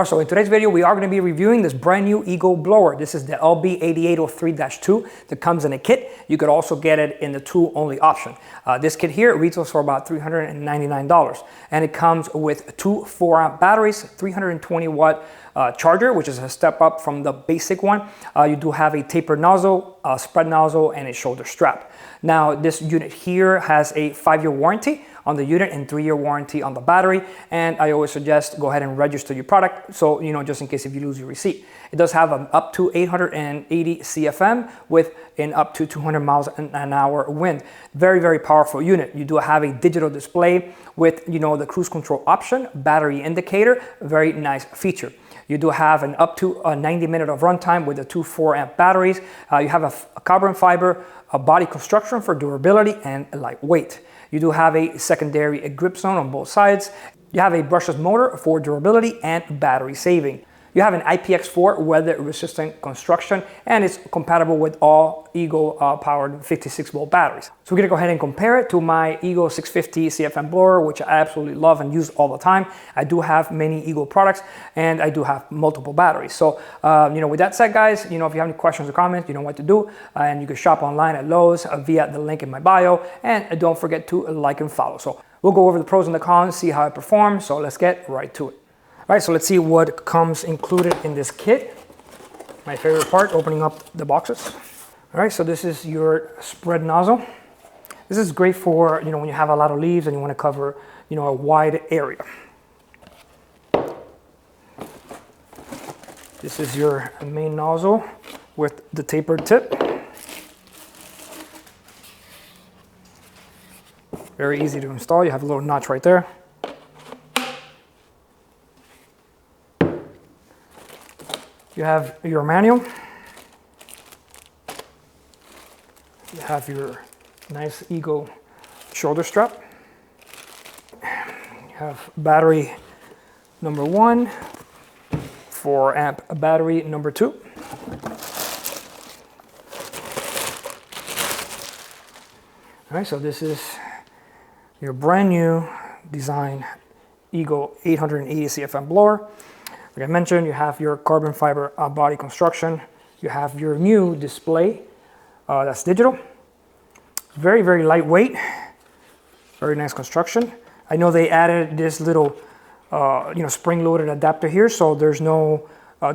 So in today's video, we are going to be reviewing this brand new EGO blower. This is the LB8803-2 that comes in a kit. You could also get it in the tool-only option. This kit here retails for about $399, and it comes with two 4-amp batteries, 320-watt charger, which is a step up from the basic one. You do have a tapered nozzle, a spread nozzle, and a shoulder strap. Now, this unit here has a 5-year warranty on the unit and 3-year warranty on the battery. And I always suggest go ahead and register your product, so just in case if you lose your receipt. It does have an up to 880 CFM with an up to 200 miles an hour wind. Very, very powerful unit. You do have a digital display with the cruise control option, battery indicator, very nice feature. You do have an up to 90 minutes of runtime with the two 4-amp batteries. You have a carbon fiber body construction for durability and lightweight. You do have a secondary grip zone on both sides. You have a brushless motor for durability and battery saving. You have an IPX4 weather-resistant construction, and it's compatible with all EGO-powered 56-volt batteries. So we're gonna go ahead and compare it to my EGO 650 CFM blower, which I absolutely love and use all the time. I do have many EGO products, and I do have multiple batteries. So, with that said, guys, if you have any questions or comments, you know what to do, and you can shop online at Lowe's via the link in my bio, and don't forget to like and follow. So we'll go over the pros and the cons, see how it performs. So let's get right to it. All right, so let's see what comes included in this kit. My favorite part, opening up the boxes. All right, so this is your spread nozzle. This is great for, when you have a lot of leaves and you want to cover, a wide area. This is your main nozzle with the tapered tip. Very easy to install. You have a little notch right there. You have your manual. You have your nice EGO shoulder strap. You have battery number 1, 4-amp battery number 2. All right, so this is your brand new design EGO 880 CFM blower. Like I mentioned, you have your carbon fiber body construction. You have your new display that's digital. Very, very lightweight. Very nice construction. I know they added this little, spring-loaded adapter here, so there's no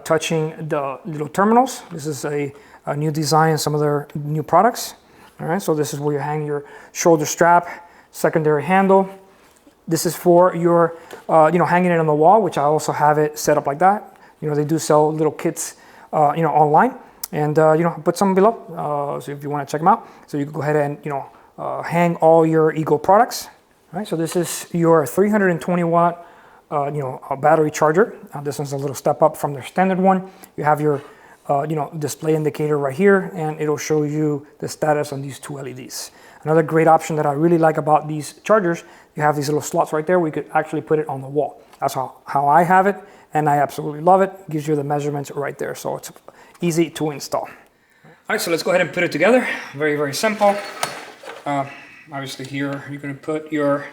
touching the little terminals. This is a new design in some of their new products. All right, so this is where you hang your shoulder strap, secondary handle. This is for your, hanging it on the wall, which I also have it set up like that. They do sell little kits, online, and put some below. So if you want to check them out, so you can go ahead and hang all your EGO products. All right, so this is your 320-watt, battery charger. This one's a little step up from their standard one. You have your, display indicator right here, and it'll show you the status on these two LEDs. Another great option that I really like about these chargers, you have these little slots right there where you could actually put it on the wall. That's how I have it, and I absolutely love it. Gives you the measurements right there, so it's easy to install. All right, so let's go ahead and put it together. Very, very simple. Obviously here, you're gonna put your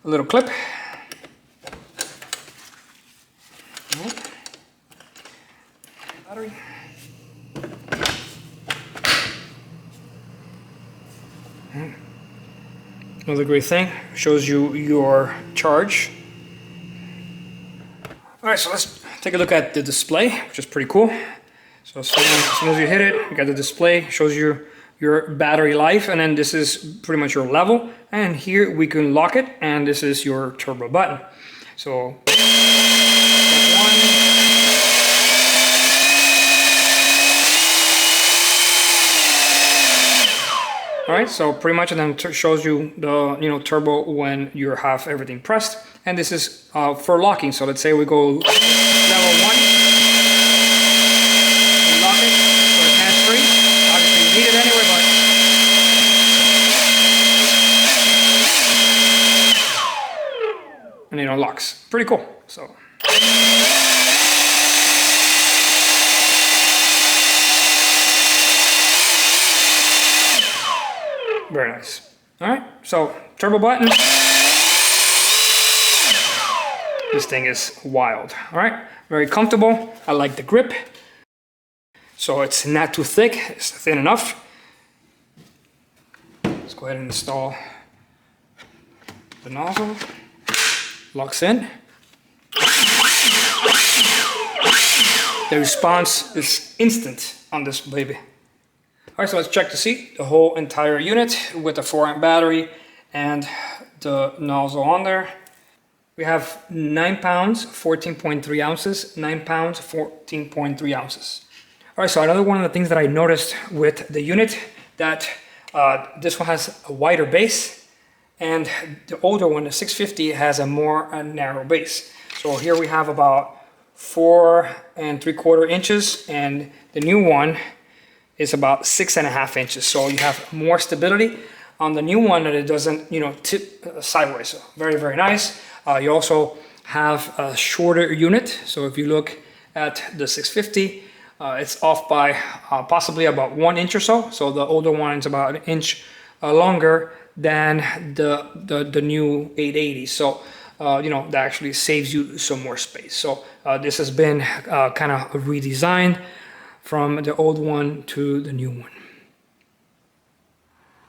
little clip. Battery. Another great thing, shows you your charge. All right, so let's take a look at the display, which is pretty cool. So as soon as you hit it, you got the display, shows you your battery life, and then this is pretty much your level. And here we can lock it, and this is your turbo button. So step 1. All right, so pretty much it then shows you the turbo when you have everything pressed, and this is for locking. So let's say we go level 1, we lock it, so it's hands-free. Obviously you need it anyway, but and it unlocks. Pretty cool. So. Very nice. All right, so turbo button. This thing is wild. All right, very comfortable. I like the grip. So it's not too thick, it's thin enough. Let's go ahead and install the nozzle. Locks in. The response is instant on this baby. All right, so let's check to see the whole entire unit with the 4-amp battery and the nozzle on there. We have 9 pounds, 14.3 ounces, 9 pounds, 14.3 ounces. All right, so another one of the things that I noticed with the unit that this one has a wider base and the older one, the 650, has a more narrow base. So here we have about 4 3/4 inches and the new one is about 6.5 inches. So you have more stability on the new one and it doesn't, tip sideways. So very, very nice. You also have a shorter unit. So if you look at the 650, it's off by possibly about 1 inch or so. So the older one is about 1 inch longer than the new 880. So that actually saves you some more space. So this has been kind of redesigned from the old one to the new one.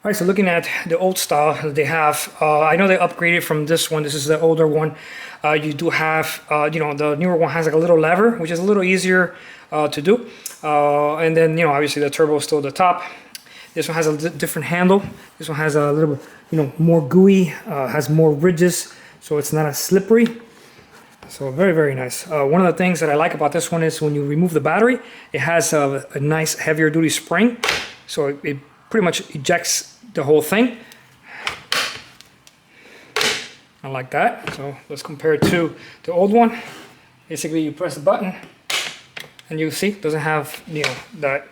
All right, so looking at the old style that they have, I know they upgraded from this one. This is the older one. You do have, the newer one has like a little lever, which is a little easier to do. And then, obviously the turbo is still at the top. This one has a different handle. This one has a little, more gooey, has more ridges, so it's not as slippery. So very, very nice. One of the things that I like about this one is when you remove the battery, it has a nice heavier duty spring. So it pretty much ejects the whole thing. I like that. So let's compare it to the old one. Basically you press the button and you see it doesn't have, that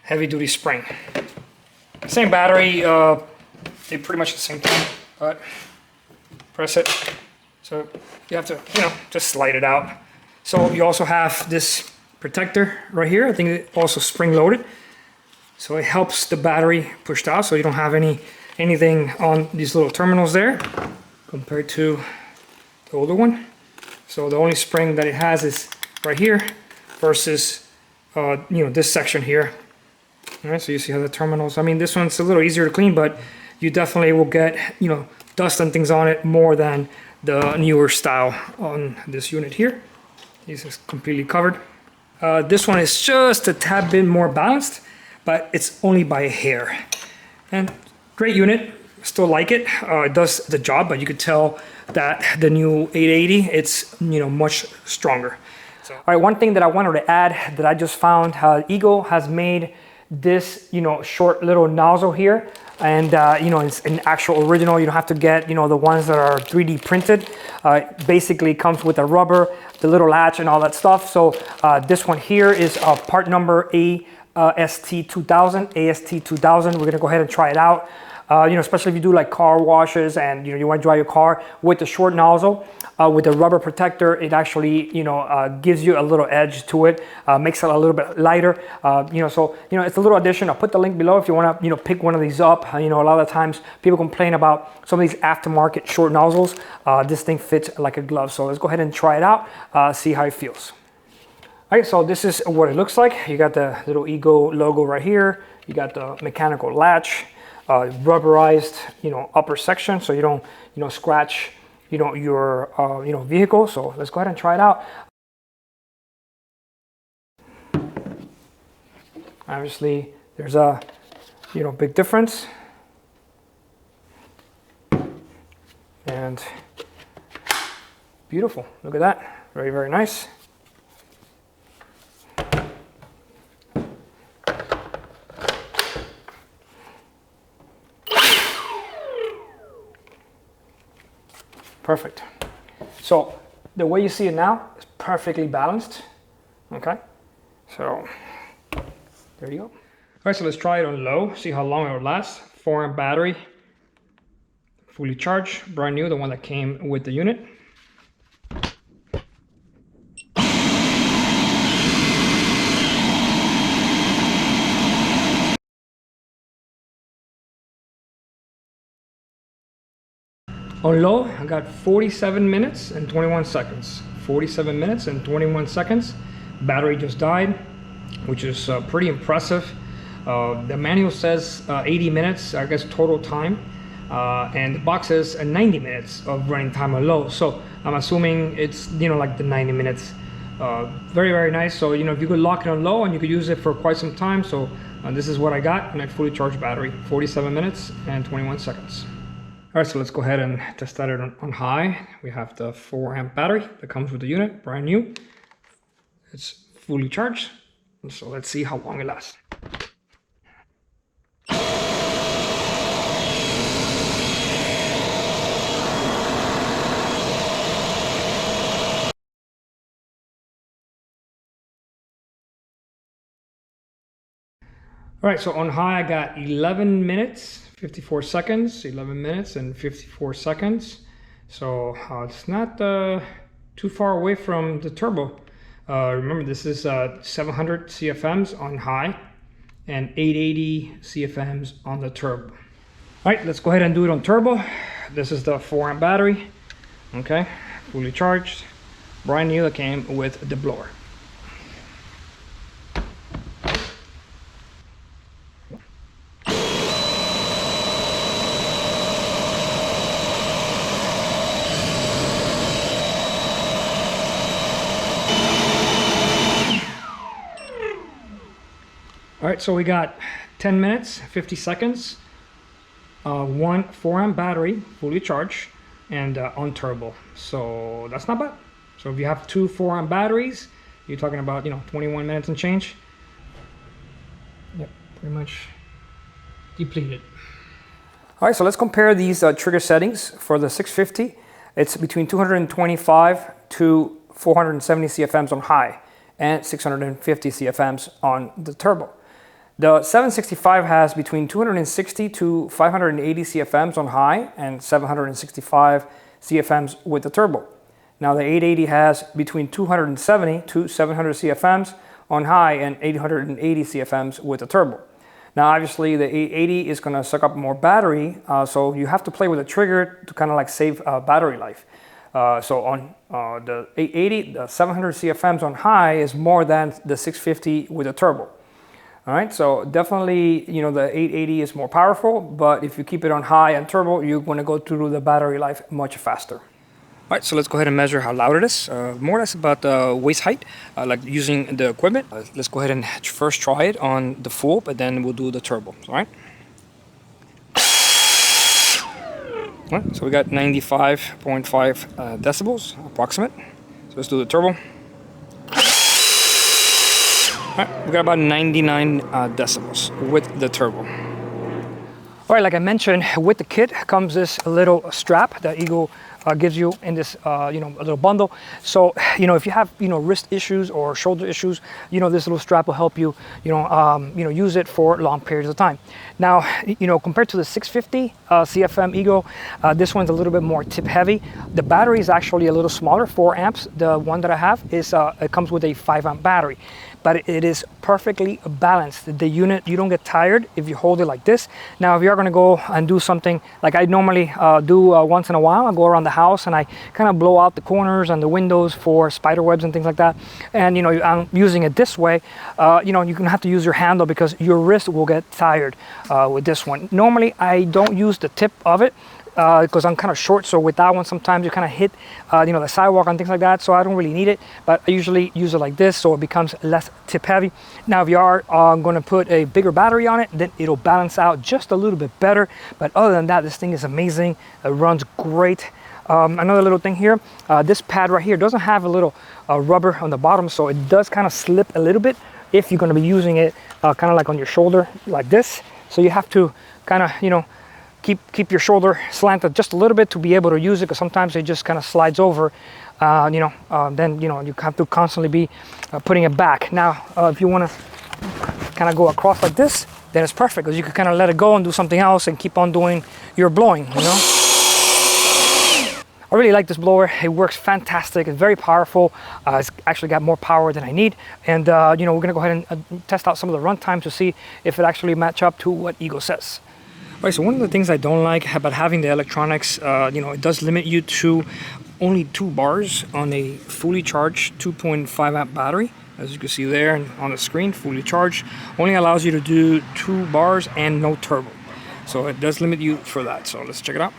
heavy duty spring. Same battery, they pretty much the same thing, but press it. So you have to, just slide it out. So you also have this protector right here. I think it's also spring loaded. So it helps the battery push out so you don't have anything on these little terminals there compared to the older one. So the only spring that it has is right here versus, this section here. All right, so you see how the terminals, I mean, this one's a little easier to clean, but you definitely will get, dust and things on it more than the newer style on this unit here. This is completely covered. This one is just a tad bit more balanced, but it's only by a hair. And great unit, still like it. It does the job, but you could tell that the new 880, it's much stronger. So, all right, one thing that I wanted to add that I just found, EGO has made this short little nozzle here, and it's an actual original. You don't have to get the ones that are 3D printed. Basically comes with a rubber, the little latch and all that stuff. So this one here is part number AST2000. We're gonna go ahead and try it out. Especially if you do like car washes and you want to dry your car with the short nozzle, with the rubber protector, it actually gives you a little edge to it, makes it a little bit lighter. So it's a little addition. I'll put the link below if you want to pick one of these up. A lot of times people complain about some of these aftermarket short nozzles. This thing fits like a glove. So let's go ahead and try it out, see how it feels. All right, so this is what it looks like. You got the little EGO logo right here. You got the mechanical latch. Rubberized, upper section, so you don't, scratch, your, vehicle. So let's go ahead and try it out. Obviously, there's a, big difference. And beautiful. Look at that. Very, very nice. Perfect. So the way you see it now is perfectly balanced. Okay. So there you go. All right, so let's try it on low, see how long it will last. 4-amp battery, fully charged, brand new, the one that came with the unit. On low, I got 47 minutes and 21 seconds. 47 minutes and 21 seconds. Battery just died, which is pretty impressive. The manual says 80 minutes, I guess, total time. And the box says 90 minutes of running time on low. So I'm assuming it's, like the 90 minutes. Very, very nice. So, if you could lock it on low and you could use it for quite some time. So this is what I got in a fully charged battery, 47 minutes and 21 seconds. All right, so let's go ahead and test that on high. We have the 4 amp battery that comes with the unit, brand new. It's fully charged. So let's see how long it lasts. All right, so on high, I got 11 minutes, 54 seconds, 11 minutes and 54 seconds. So it's not too far away from the turbo. Remember, this is 700 CFMs on high and 880 CFMs on the turbo. All right, let's go ahead and do it on turbo. This is the 4 amp battery, okay, fully charged, brand new, that came with the blower. All right, so we got 10 minutes, 50 seconds, one 4 amp battery, fully charged, and on turbo. So that's not bad. So if you have 2 4 amp batteries, you're talking about, 21 minutes and change. Yep, pretty much depleted. All right, so let's compare these trigger settings for the 650. It's between 225 to 470 CFMs on high and 650 CFMs on the turbo. The 765 has between 260 to 580 CFMs on high and 765 CFMs with the turbo. Now the 880 has between 270 to 700 CFMs on high and 880 CFMs with the turbo. Now obviously the 880 is going to suck up more battery, so you have to play with the trigger to kind of like save battery life. So on the 880, the 700 CFMs on high is more than the 650 with a turbo. All right, so definitely, the 880 is more powerful, but if you keep it on high and turbo, you're going to go through the battery life much faster. All right, so let's go ahead and measure how loud it is. More or less about the waist height, like using the equipment. Let's go ahead and first try it on the full, but then we'll do the turbo, all right? All right, so we got 95.5 decibels, approximate. So let's do the turbo. All right, we got about 99 decibels with the turbo. All right, like I mentioned, with the kit comes this little strap that EGO gives you in this, a little bundle. So, if you have, wrist issues or shoulder issues, this little strap will help you, use it for long periods of time. Now, compared to the 650 CFM EGO, this one's a little bit more tip heavy. The battery is actually a little smaller, 4 amps. The one that I have is, it comes with a 5 amp battery. But it is perfectly balanced. The unit, you don't get tired if you hold it like this. Now, if you're going to go and do something like I normally do once in a while, I go around the house and I kind of blow out the corners and the windows for spider webs and things like that. And I'm using it this way. You're going to have to use your handle because your wrist will get tired with this one. Normally, I don't use the tip of it. Because I'm kind of short, so with that one sometimes you kind of hit the sidewalk and things like that, so I don't really need it, but I usually use it like this so it becomes less tip heavy. Now if you are going to put a bigger battery on it, then it'll balance out just a little bit better, but other than that, this thing is amazing. It runs great. Another little thing here, this pad right here doesn't have a little rubber on the bottom, so it does kind of slip a little bit if you're going to be using it kind of like on your shoulder like this. So you have to kind of keep your shoulder slanted just a little bit to be able to use it, because sometimes it just kind of slides over. Then you have to constantly be putting it back. Now if you want to kind of go across like this, then it's perfect, because you can kind of let it go and do something else and keep on doing your blowing. I really like this blower. It works fantastic. It's very powerful. It's actually got more power than I need. And we're going to go ahead and test out some of the run times to see if it actually match up to what EGO says. Right, so one of the things I don't like about having the electronics, you know, it does limit you to only 2 bars on a fully charged 2.5 amp battery. As you can see there on the screen, fully charged, only allows you to do 2 bars and no turbo. So it does limit you for that. So let's check it out.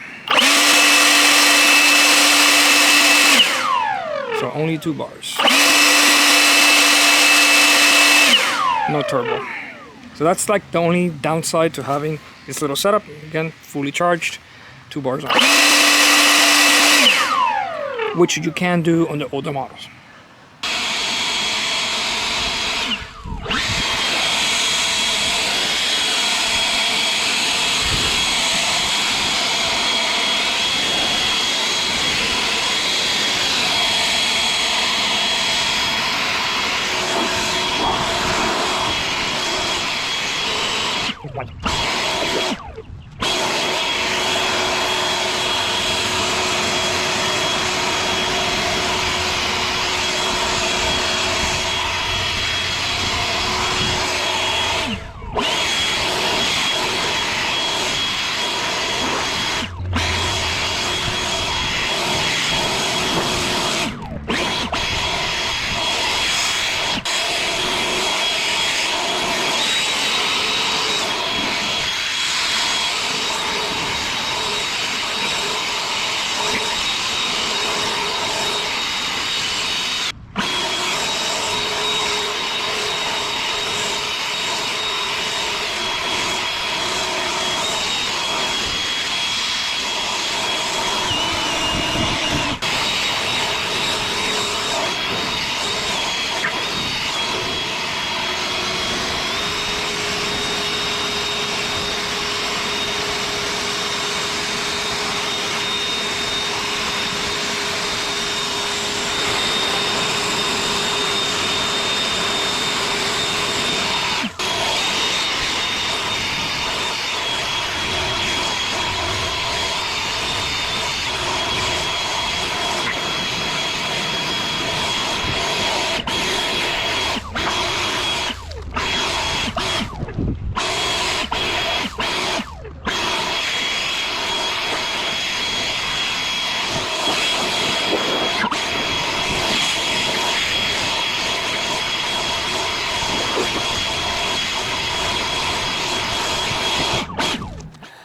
So only 2 bars. No turbo. So that's like the only downside to having this little setup. Again, fully charged, 2 bars on. Which you can do on the older models.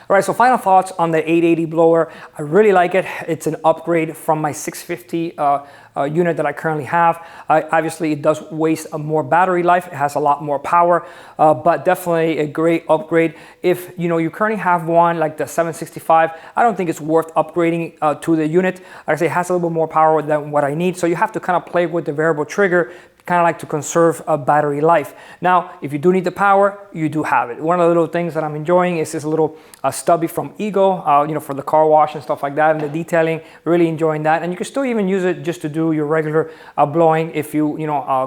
All right, so final thoughts on the 880 blower. I really like it. It's an upgrade from my 650 unit that I currently have. Obviously, it does waste more battery life. It has a lot more power, but definitely a great upgrade. If you currently have one like the 765, I don't think it's worth upgrading to the unit. Like I say, it has a little bit more power than what I need, so you have to kind of play with the variable trigger, kind of like to conserve a battery life. Now, if you do need the power, you do have it. One of the little things that I'm enjoying is this little stubby from EGO, for the car wash and stuff like that, and the detailing. Really enjoying that. And you can still even use it just to do your regular blowing if you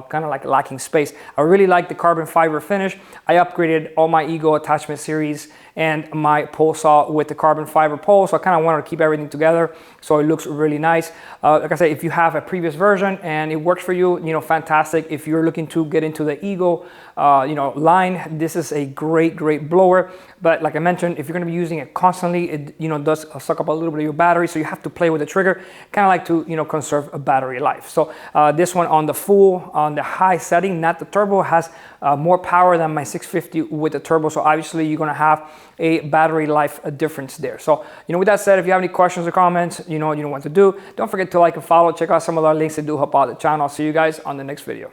kind of like lacking space. I really like the carbon fiber finish. I upgraded all my EGO attachment series and my pole saw with the carbon fiber pole, so I kind of wanted to keep everything together, so it looks really nice. Like I said, if you have a previous version and it works for you, fantastic. If you're looking to get into the EGO line, this is a great blower. But like I mentioned, if you're going to be using it constantly, it does suck up a little bit of your battery, so you have to play with the trigger, kind of like to conserve a battery life. So this one on the high setting, not the turbo, has more power than my 650 with the turbo, so obviously you're going to have a battery life difference there. So with that said, if you have any questions or comments, you know what to do. Don't forget to like and follow. Check out some of our links that do help out the channel. I'll see you guys on the next video.